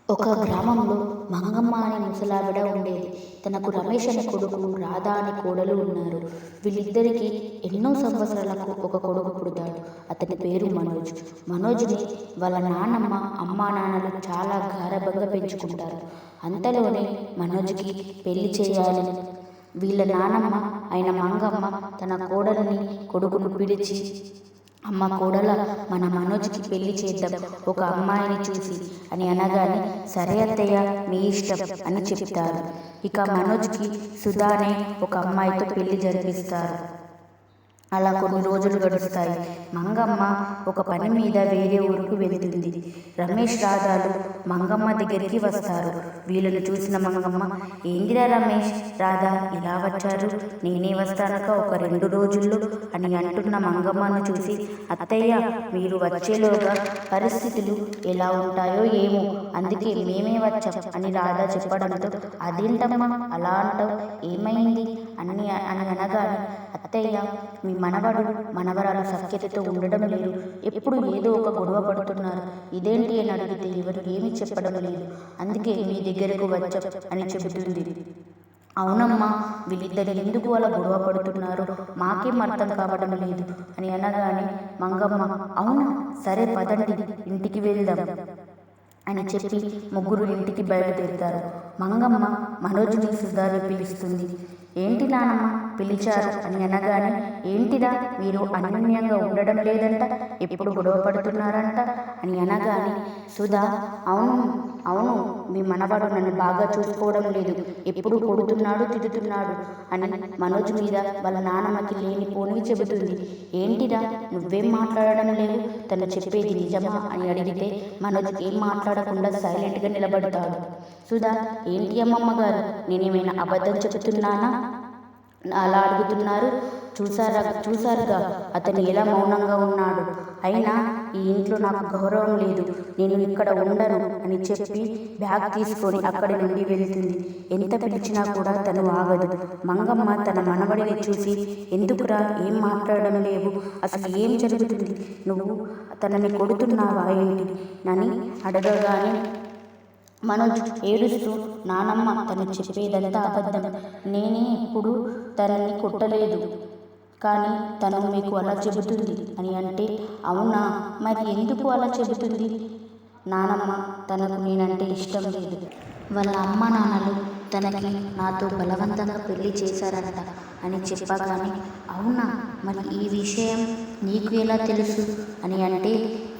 ఒక గ్రామంలో మంగమ్మ అనే ముసలావిడ ఉండేది. తనకు రమేష్ అనే కొడుకు, రాధ అనే కోడలు ఉన్నారు. వీళ్ళిద్దరికీ ఎన్నో సంవత్సరాలకు ఒక కొడుకు పుడతాడు. అతని పేరు మనోజ్. మనోజ్ని వాళ్ళ నాన్నమ్మ, అమ్మా నాన్నలు చాలా గారాబంగా పెంచుకుంటారు. అంతలోనే మనోజ్కి పెళ్లి చేయాలి. వీళ్ళ నానమ్మ అయిన మంగమ్మ తన కోడలిని, కొడుకును పిలిచి, అమ్మ కోడల, మన మనోజ్కి పెళ్లి చేద్దాం ఒక అమ్మాయిని చూసి అని అనగానే, సరే అత్తయ్య మీ ఇష్టం అని చెప్తారు. ఇక మనోజ్కి సుధా అనే ఒక అమ్మాయితో పెళ్లి జరిపిస్తారు. అలా కొన్ని రోజులు గడుస్తాయి. మంగమ్మ ఒక పని మీద వేరే ఊరుకు వెళ్తుంది. రమేష్, రాధాలు మంగమ్మ దగ్గరికి వస్తారు. వీళ్ళను చూసిన మంగమ్మ, ఏందిరా రమేష్, రాధా ఇలా వచ్చారు, నేనే వస్తానక ఒక 2 రోజుల్లో అని అంటున్న మంగమ్మను చూసి, అత్తయ్య మీరు వచ్చేలోగా పరిస్థితులు ఎలా ఉంటాయో ఏమో, అందుకే మేమే వచ్చాం అని రాధా చెప్పడంతో, అదేంటమ్మా అలా అంటావు, ఏమైంది అని అనగానే, అత్తయ్య మీ మనవడు మనవరాలు సఖ్యతతో ఉండడం లేదు, ఎప్పుడు ఏదో ఒక గొడవ పడుతున్నారు, ఇదేంటి అని అడిగితే ఎవరు ఏమీ చెప్పడం లేదు, అందుకే మీ దగ్గరకు వచ్చాం అని చెబుతుంది. అవునమ్మా, వీళ్ళిద్దరు ఎందుకు అలా గొడవ పడుతున్నారు, మాకేం అర్థం కావడం లేదు అని అనగానే మంగమ్మ, అవునా సరే పదండి ఇంటికి వెళ్దాం అని చెప్పి ముగ్గురు ఇంటికి బయలుదేరుతారు. మంగమ్మ మనోజ్ని సుధాని పిలుస్తుంది. ఏంటి నానమ్మ పిలిచారు అని అనగానే, ఏంటిదా మీరు అన్యోన్యంగా ఉండడం లేదంట, ఎప్పుడు గొడవ పడుతున్నారంట అని అనగానే, సుధా అవును అవును మీ మనవాడు నన్ను బాగా చూసుకోవడం లేదు, ఎప్పుడు కొడుతున్నాడు, తిడుతున్నాడు అని మనోజ్ మీద వాళ్ళ నాన్నమ్మకి లేనిపోనివి చెబుతుంది. ఏంటిరా నువ్వేం మాట్లాడడం లేదు, తను చెప్పేది నిజమా అని అడిగితే మనోజ్ ఏం మాట్లాడకుండా సైలెంట్గా నిలబడతాడు. సుధా, ఏంటి అమ్మమ్మ గారు, నేనేమైనా అబద్ధం చెబుతున్నానా అలా అడుగుతున్నారు, చూసారుగా అతను ఎలా మౌనంగా ఉన్నాడు, అయినా ఈ ఇంట్లో నాకు గౌరవం లేదు, నేను ఇక్కడ ఉండను అని చెప్పి బ్యాగ్ తీసుకొని అక్కడి నుండి వెళ్తుంది. ఎంత పిలిచినా కూడా తను ఆగదు. మంగమ్మ తన మనవడిని చూసి, ఎందుకురా ఏం మాట్లాడడం లేవు, అసలు ఏం జరుగుతుంది, నువ్వు తనని కొడుతున్నావా ఏంటి అని అడగగానే మనోజ్ ఏడుస్తూ, నానమ్మ తను చెప్పేదంతా అబద్ధం, నేనే ఎప్పుడు తనని కొట్టలేదు, కానీ తను మీకు అలా చెబుతుంది అని అంటే, అవునా మరి ఎందుకు అలా చెబుతుంది, నానమ్మ తనకు నేనంటే ఇష్టం లేదు, వాళ్ళ అమ్మ నాన్నలు తనకి నాతో బలవంతంగా పెళ్లి చేశారంట అని చెప్పగానే, అవునా మరి ఈ విషయం నీకు ఎలా తెలుసు అని అంటే,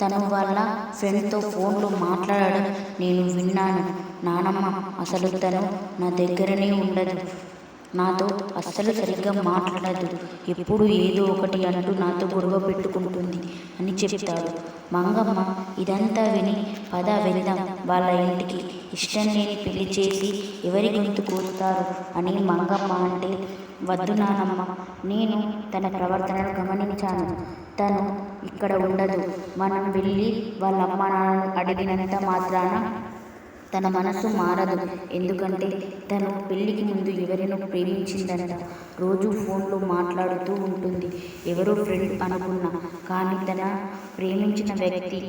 తను వాళ్ళ ఫ్రెండ్తో ఫోన్లో మాట్లాడడం నేను విన్నాను నానమ్మ, అసలు తను నా దగ్గరనే ఉండదు, నాతో అస్సలు సరిగ్గా మాట్లాడదు, ఎప్పుడు ఏదో ఒకటి అంటూ నాతో గొడవ పెట్టుకుంటుంది అని చెప్తాడు. మంగమ్మ ఇదంతా విని, పద వెళ్దాం వాళ్ళ ఇంటికి, ఇష్టం లేని పెళ్లి చేసి ఎవరి గొంతు కోస్తారు అని మంగమ్మ అంటే, వద్దు నానమ్మ, నేను తన ప్రవర్తనను గమనించాను, తను ఇక్కడ ఉండదు, మనం వెళ్ళి వాళ్ళ అమ్మ నాన్నను అడిగినంత మాత్రాన తన మనసు మారదు, ఎందుకంటే తను పెళ్లికి ముందు ఎవరినో ప్రేమించిందంట, రోజు ఫోన్లో మాట్లాడుతూ ఉంటుంది, ఎవరో ఫ్రెండ్ అనుకున్నా, కానీ తన ప్రేమించిన వ్యక్తి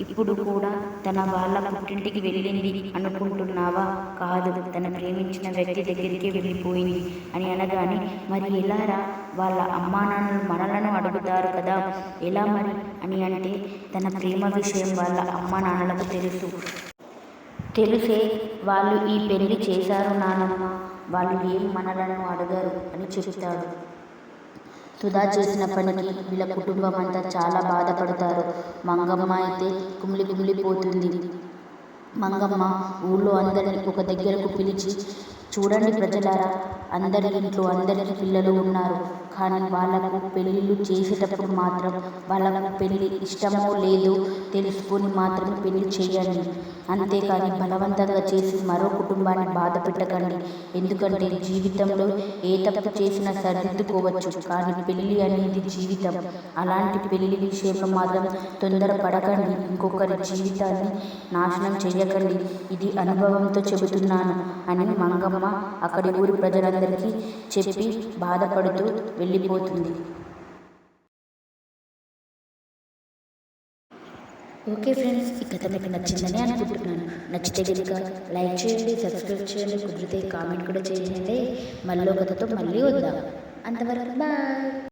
ఇప్పుడు కూడా తన వాళ్ళ పుట్టింటికి వెళ్ళింది అనుకుంటున్నావా, కాదు తన ప్రేమించిన వ్యక్తి దగ్గరికి వెళ్ళిపోయింది అని అనగానే, మరి ఎలారా, వాళ్ళ అమ్మా నాన్నలు మనలను అడుగుతారు కదా, ఎలా మరి అని అంటే, తన ప్రేమ విషయం వాళ్ళ అమ్మా నాన్నలకు తెలిసే వాళ్ళు ఈ పెళ్లి చేశారు నానమ్మ, వాళ్ళు ఏం మనలను అడగరు అని చెప్తాడు. సుధా చేసిన పనికి వీళ్ళ కుటుంబం అంతా చాలా బాధపడతారు. మంగమ్మ అయితే కుమిలిపోతుంది. మంగమ్మ ఊళ్ళో అందరినీ ఒక దగ్గరకు పిలిచి, చూడండి ప్రజలారా, అందరి ఇంట్లో అందరికి పిల్లలు ఉన్నారు, కానీ వాళ్ళకు పెళ్ళిళ్ళు చేసేటప్పుడు మాత్రం వాళ్ళకు పెళ్ళి ఇష్టమో లేదో తెలుసుకొని మాత్రమే పెళ్లి చేయండి, అంతేకాని బలవంతంగా చేసి మరో కుటుంబాన్ని బాధ పెట్టకండి, ఎందుకంటే జీవితంలో ఏ తప్పు చేసినా సరిదిద్దుకోవచ్చు, కానీ పెళ్ళి అనేది జీవితం, అలాంటి పెళ్లి విషయంలో మాత్రం తొందరపడకండి, ఇంకొకరి జీవితాన్ని నాశనం చేయకండి, ఇది అనుభవంతో చెబుతున్నాను అని మంగమ్మ అక్కడి ఊరి ప్రజలందరికీ చెప్పి బాధపడుతూ వెళ్ళిపోతుంది. ఓకే ఫ్రెండ్స్, ఈ కథ మీకు నచ్చిందని అనుకుంటున్నాను. నచ్చితే కనుక లైక్ చేయండి, సబ్స్క్రైబ్ చేయండి, కుదిరితే కామెంట్ కూడా చేయండి. మళ్ళీ కథతో మళ్ళీ వద్దాం. అంతవరకు బాయ్.